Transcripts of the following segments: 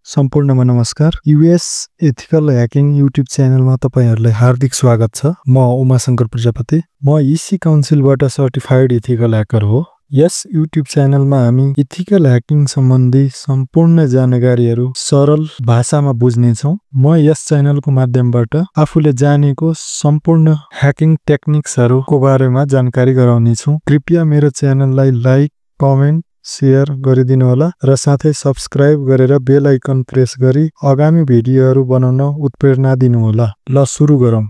सम्पूर्णमा नमस्कार। US ethical hacking YouTube च्यानलमा तपाईहरुलाई हार्दिक स्वागत छ। म उमाशंकर प्रजापति। म इसी काउन्सिलबाट सर्टिफाइड एथिकल ह्याकर हो। यस युट्युब च्यानलमा हामी एथिकल ह्याकिङ सम्बन्धी सम्पूर्ण जानकारीहरू सरल भाषामा बुझ्ने छौं। म यस च्यानलको माध्यमबाट आफूले जानेको सम्पूर्ण ह्याकिङ टेक्निक्सहरूको बारेमा जानकारी गराउने छु। कृपया मेरो च्यानललाई लाइक, कमेन्ट, शेयर गरिदिनु होला र साथै सब्स्क्राइब गरेर बेल आइकन प्रेस गरी आगामी भिडियोहरू बनाउन उत्प्रेरणा दिनु होला। ल सुरु गरौँ।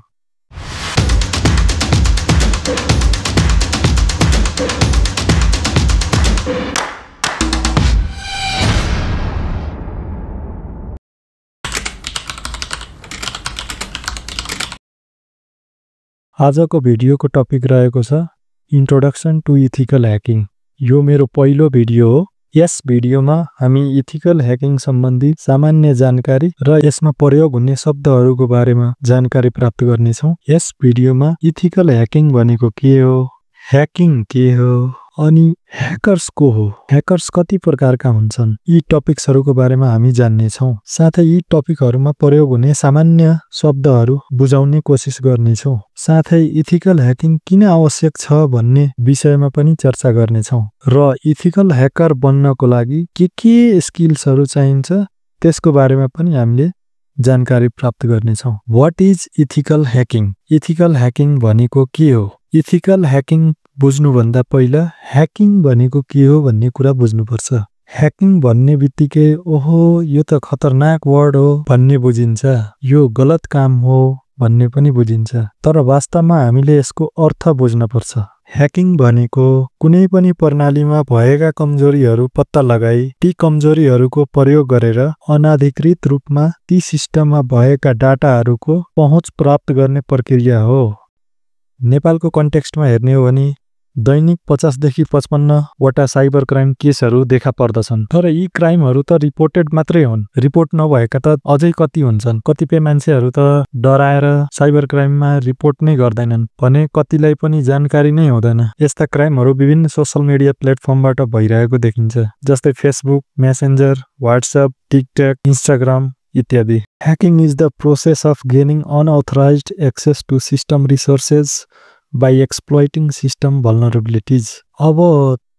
आजको भिडियोको टपिक रहेको छ इन्ट्रोडक्सन टु इथिकल ह्याकिङ। यो मेरो पहिलो भिडियो हो। यस भिडियोमा हामी इथिकल ह्याकिङ सम्बन्धी सामान्य जानकारी र यसमा प्रयोग हुने शब्दहरूको बारेमा जानकारी प्राप्त गर्नेछौँ। यस भिडियोमा इथिकल ह्याकिङ भनेको के हो, ह्याकिङ के हो, अनि ह्याकर्स को हो, ह्याकर्स कति प्रकारका हुन्छन्, यी टपिक्सहरूको बारेमा हामी जान्ने छौँ। साथै यी टपिकहरूमा प्रयोग हुने सामान्य शब्दहरू बुझाउने कोसिस गर्नेछौँ। साथै इथिकल ह्याकिङ किन आवश्यक छ भन्ने विषयमा पनि चर्चा गर्नेछौँ। र इथिकल ह्याकर बन्नको लागि के स्किल्सहरू चाहिन्छ त्यसको बारेमा पनि हामीले जानकारी प्राप्त गर्नेछौँ। What is ethical hacking? Ethical hacking भनेको के हो? इथिकल ह्याकिङ बुझ्नुभन्दा पहिला ह्याकिङ भनेको के हो भन्ने कुरा बुझ्नुपर्छ। ह्याकिङ भन्ने बित्तिकै ओहो यो त खतरनाक वर्ड हो भन्ने बुझिन्छ, यो गलत काम हो भन्ने पनि बुझिन्छ। तर वास्तवमा हामीले यसको अर्थ बुझ्नुपर्छ। ह्याकिङ भनेको कुनै पनि प्रणालीमा भएका कमजोरीहरू पत्ता लगाई ती कमजोरीहरूको प्रयोग गरेर अनाधिकृत रूपमा ती सिस्टममा भएका डाटाहरूको पहुँच प्राप्त गर्ने प्रक्रिया हो। नेपालको कन्टेक्स्टमा हेर्ने हो भने दैनिक 50 देखि 55 वटा साइबर क्राइम केसहरू देखा पर्दछन्। तर यी क्राइमहरू त रिपोर्टेड मात्रै हुन्, रिपोर्ट नभएका त अझै कति हुन्छन्। कतिपय मान्छेहरू त डराएर साइबर क्राइममा रिपोर्ट नै गर्दैनन् भने कतिलाई पनि जानकारी नै हुँदैन। यस्ता क्राइमहरू विभिन्न सोशल मिडिया प्लेटफर्मबाट भइरहेको देखिन्छ, जस्तै Facebook, Messenger, WhatsApp, TikTok, Instagram इत्यादि। Hacking is the process of gaining unauthorized access to system resources by exploiting system vulnerabilities. अब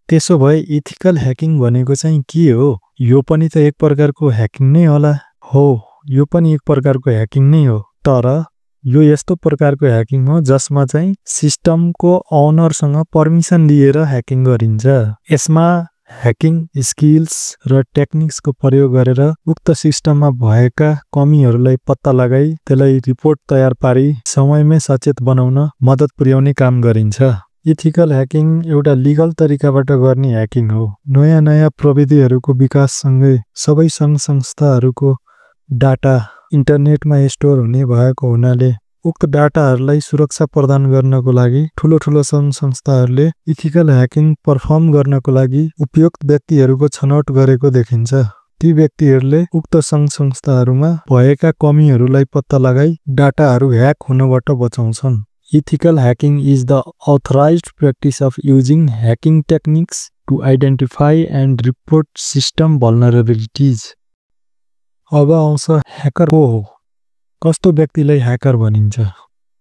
त्यसो भए इथिकल ह्याकिङ भनेको चाहिँ के हो? यो पनि त एक प्रकारको ह्याकिङ नै होला। हो, यो पनि एक प्रकारको ह्याकिङ नै हो। तर यो यस्तो प्रकारको ह्याकिङ हो जसमा चाहिँ सिस्टमको ओनरसँग पर्मिसन लिएर ह्याकिङ गरिन्छ। यसमा ह्याकिङ स्किल्स र टेक्निक्सको प्रयोग गरेर उक्त सिस्टममा भएका कमीहरूलाई पत्ता लगाई त्यसलाई रिपोर्ट तयार पारी समयमै सचेत बनाउन मद्दत पुर्याउने काम गरिन्छ। इथिकल ह्याकिङ एउटा लिगल तरिकाबाट गर्ने ह्याकिङ हो। नयाँ प्रविधिहरूको विकाससँगै सबै सङ्घ संस्थाहरूको डाटा इन्टरनेटमा स्टोर हुने भएको हुनाले उक्त डाटाहरूलाई सुरक्षा प्रदान गर्नको लागि ठुलो सङ्घ संस्थाहरूले इथिकल ह्याकिङ पर्फर्म गर्नको लागि उपयुक्त व्यक्तिहरूको छनौट गरेको देखिन्छ। ती व्यक्तिहरूले उक्त सङ्घ संस्थाहरूमा भएका कमीहरूलाई पत्ता लगाई डाटाहरू ह्याक हुनबाट बचाउँछन्। Ethical hacking is the authorized practice of using hacking techniques to identify and report system vulnerabilities. अब आउँछ ह्याकर को हो, कस्तो व्यक्तिलाई ह्याकर भनिन्छ?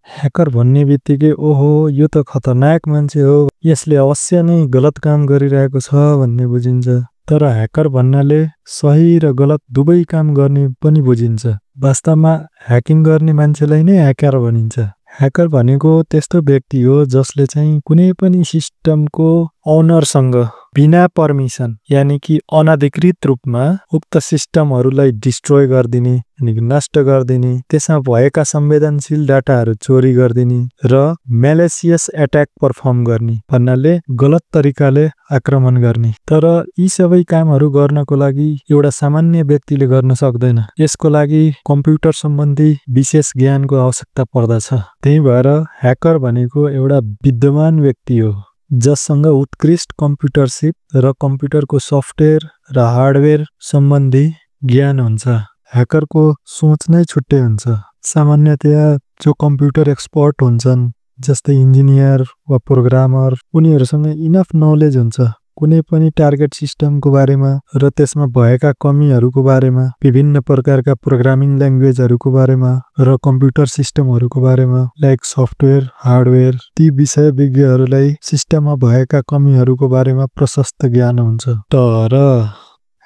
ह्याकर भन्ने बित्तिकै ओहो यो त खतरनाक मान्छे हो, यसले अवश्य नै गलत काम गरिरहेको छ भन्ने बुझिन्छ। तर ह्याकर भन्नाले सही र गलत दुवै काम गर्ने पनि बुझिन्छ। वास्तवमा ह्याकिङ गर्ने मान्छेलाई नै ह्याकर भनिन्छ। ह्याकर भनेको त्यस्तो व्यक्ति हो जसले चाहिँ कुनै पनि सिस्टमको ओनरसँग बिना पर्मिसन यानी कि अनाधिकृत रूपमा उक्त सिस्टमहरूलाई डिस्ट्रोय गरिदिने अनि नष्ट गरिदिने, त्यसमा भएका संवेदनशील डाटाहरू चोरी गरिदिने र म्यालेसियस एट्याक पर्फर्म गर्ने भन्नाले गलत तरिकाले आक्रमण गर्ने। तर यी सबै कामहरू गर्नको लागि एउटा सामान्य व्यक्तिले गर्न सक्दैन। यसको लागि कम्प्युटर सम्बन्धी विशेष ज्ञानको आवश्यकता पर्दछ। त्यही भएर ह्याकर भनेको एउटा विद्वान व्यक्ति हो। जससँग उत्कृष्ट कम्प्युटरसिप र कम्प्युटरको सफ्टवेयर र हार्डवेयर सम्बन्धी ज्ञान हुन्छ। ह्याकरको सोच नै छुट्टै हुन्छ। सामान्यतया जो कम्प्युटर एक्सपर्ट हुन्छन् जस्तै इन्जिनियर वा प्रोग्रामर उनीहरूसँग इनफ नलेज हुन्छ कुनै पनि टार्गेट सिस्टमको बारेमा र त्यसमा भएका कमीहरूको बारेमा, विभिन्न प्रकारका प्रोग्रामिङ ल्याङ्ग्वेजहरूको बारेमा र कम्प्युटर सिस्टमहरूको बारेमा लाइक सफ्टवेयर, हार्डवेयर। ती विषय विज्ञहरूलाई सिस्टममा भएका कमीहरूको बारेमा प्रशस्त ज्ञान हुन्छ। तर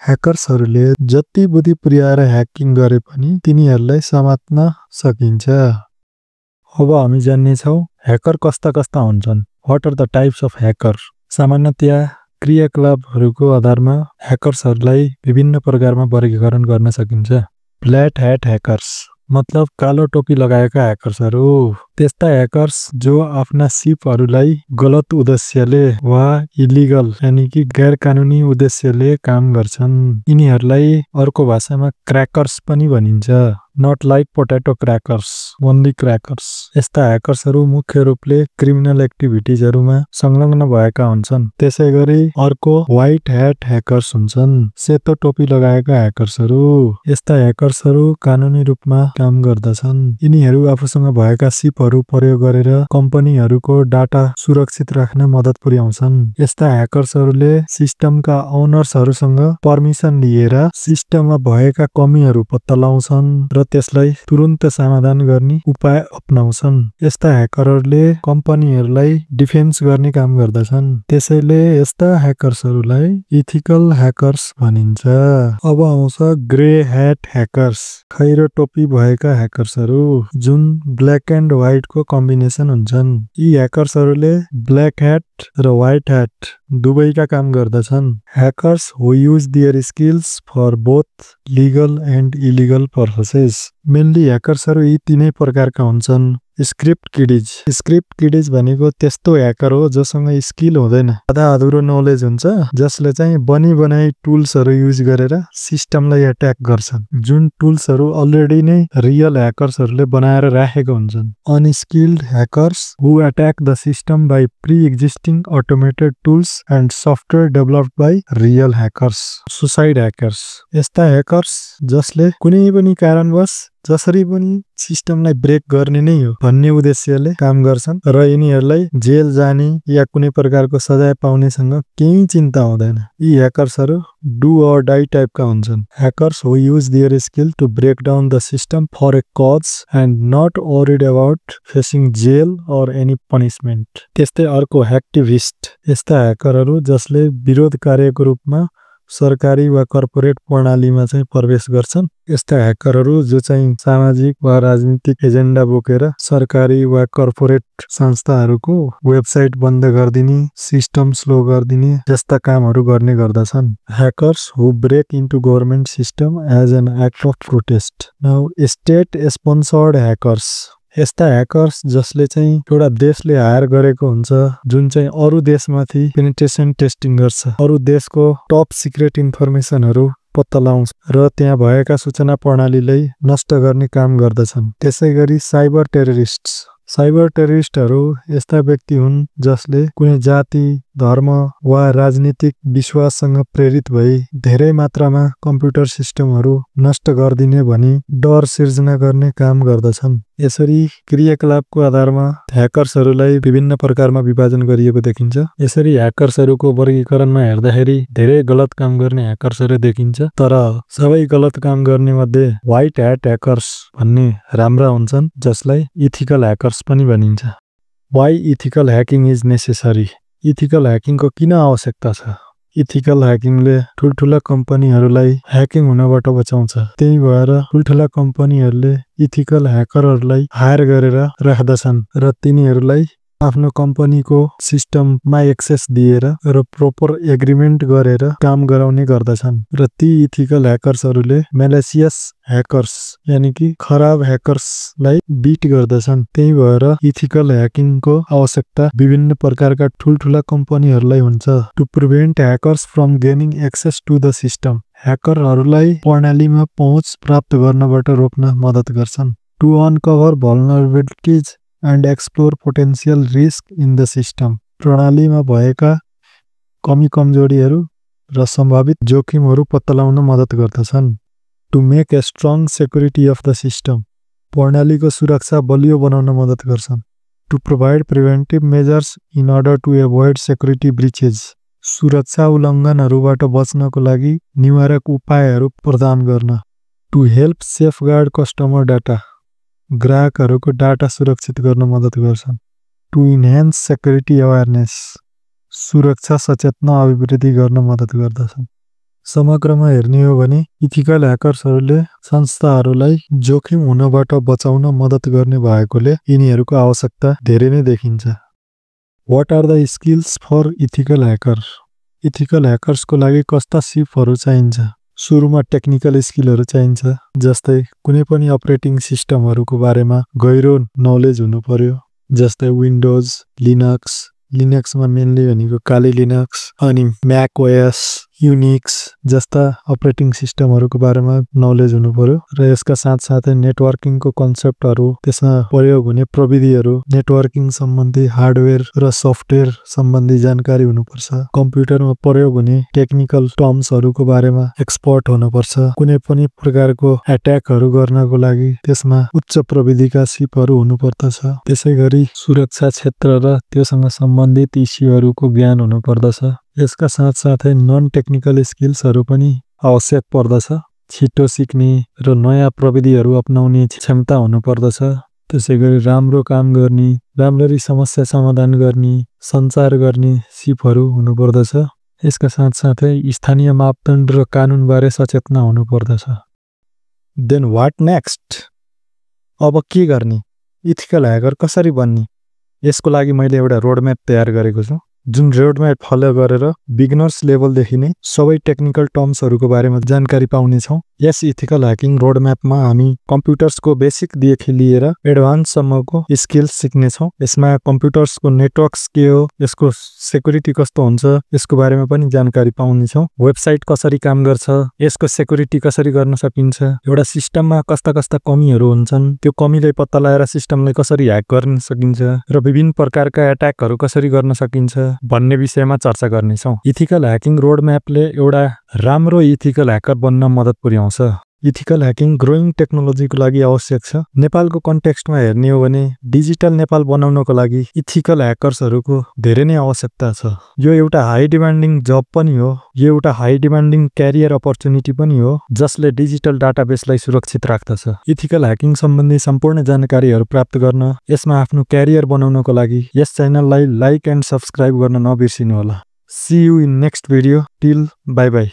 ह्याकर्सहरूले जति बुद्धि पुर्याएर ह्याकिङ गरे पनि तिनीहरूलाई समात्न सकिन्छ। अब हामी जान्नेछौँ ह्याकर कस्ता कस्ता हुन्छन्। What are the types of hacker. सामान्यतया क्रियाकलापहरूको आधारमा ह्याकर्सहरूलाई विभिन्न प्रकारमा वर्गीकरण गर्न सकिन्छ। ब्ल्याक ह्याट ह्याकर्स मतलब कालो टोपी लगाएका ह्याकर्सहरू। त्यस्ता ह्याकर्स जो आफ्ना सिपहरूलाई गलत उद्देश्यले वा इलिगल यानि कि गैर कानुनी उद्देश्यले काम गर्छन्। यिनीहरूलाई अर्को भाषामा क्र्याकर्स पनि भनिन्छ। Not like potato crackers, only crackers. यस्ता ह्याकर्सहरू मुख्य रूपले क्रिमिनल एक्टिभिटिजहरूमा संलग्न भएका हुन्छन्। त्यसैगरी अर्को व्हाइट ह्याट ह्याकर्स हुन्छन्, सेतो टोपी लगाएका ह्याकर्सहरू। यस्ता ह्याकर्सहरू कानुनी रूपमा काम गर्दछन्। यिनीहरू आफूसँग भएका सिपहरू प्रयोग गरेर कम्पनीहरूको डाटा सुरक्षित राख्न मद्दत पुर्याउँछन्। यस्ता ह्याकर्सहरूले सिस्टमका ओनर्सहरूसँग पर्मिसन लिएर सिस्टममा भएका कमीहरू पत्ता लगाउँछन् र त्यसलाई तुरुन्त समाधान गर्ने उपाय अपनाउँछन्। यस्ता ह्याकरहरूले कम्पनीहरूलाई डिफेन्स गर्ने काम गर्दछन्। त्यसैले यस्ता ह्याकर्सहरूलाई इथिकल ह्याकर्स भनिन्छ। अब आउँछ ग्रे ह्याट ह्याकर्स, खैरो टोपी भएका ह्याकर्सहरू जुन ब्ल्याक एन्ड व्हाइटको कम्बिनेसन हुन्छन्। यी ह्याकर्सहरूले ब्ल्याक ह्याट र व्हाइट ह्याट दुवैका काम गर्दछन्। Hackers who use their skills for both legal and illegal purposes. Mainly ह्याकर्सहरू यी तीनै प्रकारका हुन्छन्। स्क्रिप्ट किडिज। स्क्रिप्ट किडिज भनेको त्यस्तो ह्याकर हो जससँग स्किल हुँदैन, आधा अधुरो नलेज हुन्छ, जसले चाहिँ बनी बनाई टुल्सहरू युज गरेर सिस्टमलाई एट्याक गर्छन्, जुन टुल्सहरू अलरेडी नै रियल ह्याकर्सहरूले बनाएर राखेको हुन्छन्। Unskilled hackers who attack the system by pre existing automated tools and software developed by real hackers. Suicide hackers. यस्ता ह्याकर्स जसले कुनै पनि कारणवश जसरी पनि सिस्टमलाई ब्रेक गर्ने नै हो भन्ने उद्देश्यले काम गर्छन् र यिनीहरूलाई जेल जाने या कुनै प्रकारको सजाय पाउनेसँग केही चिन्ता हुँदैन। यी ह्याकर्सहरू डु अर डाई टाइपका हुन्छन्। Hackers who use their skill to break down the system for a cause and not worried about facing jail or any punishment. त्यस्तै अर्को ह्याक्टिभिस्ट। यस्ता ह्याकरहरू जसले विरोध कार्यको रूपमा सरकारी वा कर्पोरेट प्रणालीमा चाहिँ प्रवेश गर्छन्। यस्ता ह्याकरहरू जो चाहिँ सामाजिक वा राजनीतिक एजेन्डा बोकेर सरकारी वा कर्पोरेट संस्थाहरूको वेबसाइट बन्द गरिदिने, सिस्टम स्लो गरिदिने जस्ता कामहरू गर्ने गर्दछन्। Hackers who break into government system as an act of protest. Now state sponsored hackers. यस्ता ह्याकर्स जसले चाहिँ एउटा देशले हायर गरेको हुन्छ जुन चाहिँ अरू देशमाथि पेनिट्रेसन टेस्टिङ गर्छ, अरू देशको टप सिक्रेट इन्फर्मेसनहरू पत्ता लगाउँछ र त्यहाँ भएका सूचना प्रणालीलाई नष्ट गर्ने काम गर्दछन्। त्यसैगरी साइबर टेररिस्ट्स। साइबर टेररिस्टहरू यस्ता व्यक्ति हुन् जसले कुनै जाति, धर्म वा राजनीतिक विश्वाससँग प्रेरित भई धेरै मात्रामा कम्प्युटर सिस्टमहरू नष्ट गरिदिने भनी डर सिर्जना गर्ने काम गर्दछन्। यसरी क्रियाकलापको आधारमा ह्याकर्सहरूलाई विभिन्न प्रकारमा विभाजन गरिएको देखिन्छ। यसरी ह्याकर्सहरूको वर्गीकरणमा हेर्दाखेरि धेरै गलत काम गर्ने ह्याकर्सहरू देखिन्छ, तर सबै गलत काम गर्ने मध्ये व्हाइट ह्याट ह्याकर्स भन्ने राम्रा हुन्छन्, जसलाई इथिकल ह्याकर्स पनि भनिन्छ। Why ethical hacking is necessary. इथिकल ह्याकिङको किन आवश्यकता छ? इथिकल ह्याकिङले ठुल्ठुला कम्पनीहरूलाई ह्याकिङ हुनबाट बचाउँछ। त्यही भएर ठुल्ठुला कम्पनीहरूले इथिकल ह्याकरहरूलाई हायर गरेर राख्दछन् र तिनीहरूलाई आफ्नो कम्पनीको सिस्टममा एक्सेस दिएर र प्रोपर एग्रिमेन्ट गरेर काम गराउने गर्दछन् र ती इथिकल ह्याकर्सहरूले म्यालेसियस ह्याकर्स यानि कि खराब ह्याकर्सलाई बिट गर्दछन्। त्यही भएर इथिकल ह्याकिङको आवश्यकता विभिन्न प्रकारका ठुल्ठुला कम्पनीहरूलाई हुन्छ। To prevent hackers from gaining access to the system. ह्याकरहरूलाई प्रणालीमा पहुँच प्राप्त गर्नबाट रोक्न मद्दत गर्छन्। To uncover vulnerabilities and explore potential risk in the system. प्रणालीमा भएका कमी कमजोरीहरू र सम्भावित जोखिमहरू पत्ता लगाउन मद्दत गर्दछन्। To make a strong security of the system प्रणालीको सुरक्षा बलियो बनाउन मद्दत गर्छन्। To provide preventive measures in order to avoid security breaches सुरक्षा उल्लङ्घनहरूबाट बच्नको लागि निवारक उपायहरू प्रदान गर्न। To help safeguard customer data ग्राहकहरूको डाटा सुरक्षित गर्न मद्दत गर्छन्। टु इन्हान्स सेक्युरिटी अवेरनेस सुरक्षा सचेतना अभिवृद्धि गर्न मद्दत गर्दछन्। समग्रमा हेर्ने हो भने इथिकल ह्याकर्सहरूले संस्थाहरूलाई जोखिम हुनबाट बचाउन मद्दत गर्ने भएकोले यिनीहरूको आवश्यकता धेरै नै देखिन्छ। What are the skills for ethical hacker? Ethical ह्याकर्सको लागि कस्ता सिपहरू चाहिन्छ? सुरुमा टेक्निकल स्किलहरू चाहिन्छ, जस्तै कुनै पनि अपरेटिङ सिस्टमहरूको बारेमा गहिरो नलेज हुनु पर्यो, जस्तै विन्डोज, लिनक्समा मेनली भनेको काली लिनक्स, अनि म्याक ओएस, युनिक्स जस्ता अपरेटिङ सिस्टमहरूको बारेमा नलेज हुनु पर्यो र यसका साथसाथै नेटवर्किङको कन्सेप्टहरू, त्यसमा प्रयोग हुने प्रविधिहरू, नेटवर्किङ सम्बन्धी हार्डवेयर र सफ्टवेयर सम्बन्धी जानकारी हुनुपर्छ। कम्प्युटरमा प्रयोग हुने टेक्निकल टर्म्सहरूको बारेमा एक्सपर्ट हुनुपर्छ। कुनै पनि प्रकारको एट्याकहरू गर्नको लागि त्यसमा उच्च प्रविधिका सिपहरू हुनुपर्दछ। त्यसैगरी सुरक्षा क्षेत्र र त्योसँग सम्बन्धित इस्युहरूको ज्ञान हुनुपर्दछ। यसका साथसाथै नन टेक्निकल स्किल्सहरू पनि आवश्यक पर्दछ। छिटो सिक्ने र नयाँ प्रविधिहरू अपनाउने क्षमता हुनुपर्दछ। त्यसैगरी राम्रो काम गर्ने, राम्ररी समस्या समाधान गर्ने, सञ्चार गर्ने सिपहरू हुनुपर्दछ। यसका साथसाथै स्थानीय मापदण्ड र कानुनबारे सचेतना हुनुपर्दछ। Then what next? अब के गर्ने? इथिकल ह्याकर कसरी बन्ने? यसको लागि मैले एउटा रोडम्याप तयार गरेको छु, जुन रोडम्याप फलो गरेर बिगिनर्स लेभलदेखि नै सबै टेक्निकल टर्म्सहरूको बारेमा जानकारी पाउनेछौँ। यस इथिकल ह्याकिङ रोडम्यापमा हामी कम्प्युटर्सको बेसिकदेखि लिएर एडभान्ससम्मको स्किल्स सिक्नेछौँ। यसमा कम्प्युटर्सको नेटवर्क्स के हो, यसको सेक्युरिटी कस्तो हुन्छ, यसको बारेमा पनि जानकारी पाउनेछौँ। वेबसाइट कसरी काम गर्छ, यसको सेक्युरिटी कसरी गर्न सकिन्छ, एउटा सिस्टममा कस्ता कस्ता कमीहरू हुन्छन्, त्यो कमीलाई पत्ता लगाएर सिस्टमलाई कसरी ह्याक गर्न सकिन्छ र विभिन्न प्रकारका एट्याकहरू कसरी गर्न सकिन्छ भन्ने विषयमा चर्चा गर्नेछौँ। इथिकल ह्याकिङ रोडम्यापले एउटा राम्रो इथिकल ह्याकर बन्न मद्दत पुर्याउँछ। इथिकल ह्याकिङ ग्रोइङ टेक्नोलोजीको लागि आवश्यक छ। नेपालको कन्टेक्स्टमा हेर्ने हो भने डिजिटल नेपाल बनाउनको लागि इथिकल ह्याकर्सहरूको धेरै नै आवश्यकता छ। यो एउटा हाई डिमान्डिङ जब पनि हो, यो एउटा हाई डिमान्डिङ क्यारियर अपर्च्युनिटी पनि हो, जसले डिजिटल डाटाबेसलाई सुरक्षित राख्दछ। इथिकल ह्याकिङ सम्बन्धी सम्पूर्ण जानकारीहरू प्राप्त गर्न, यसमा आफ्नो क्यारियर बनाउनको लागि यस च्यानललाई लाइक एन्ड सब्स्क्राइब गर्न नबिर्सिनुहोला। See you in next video. Till bye bye.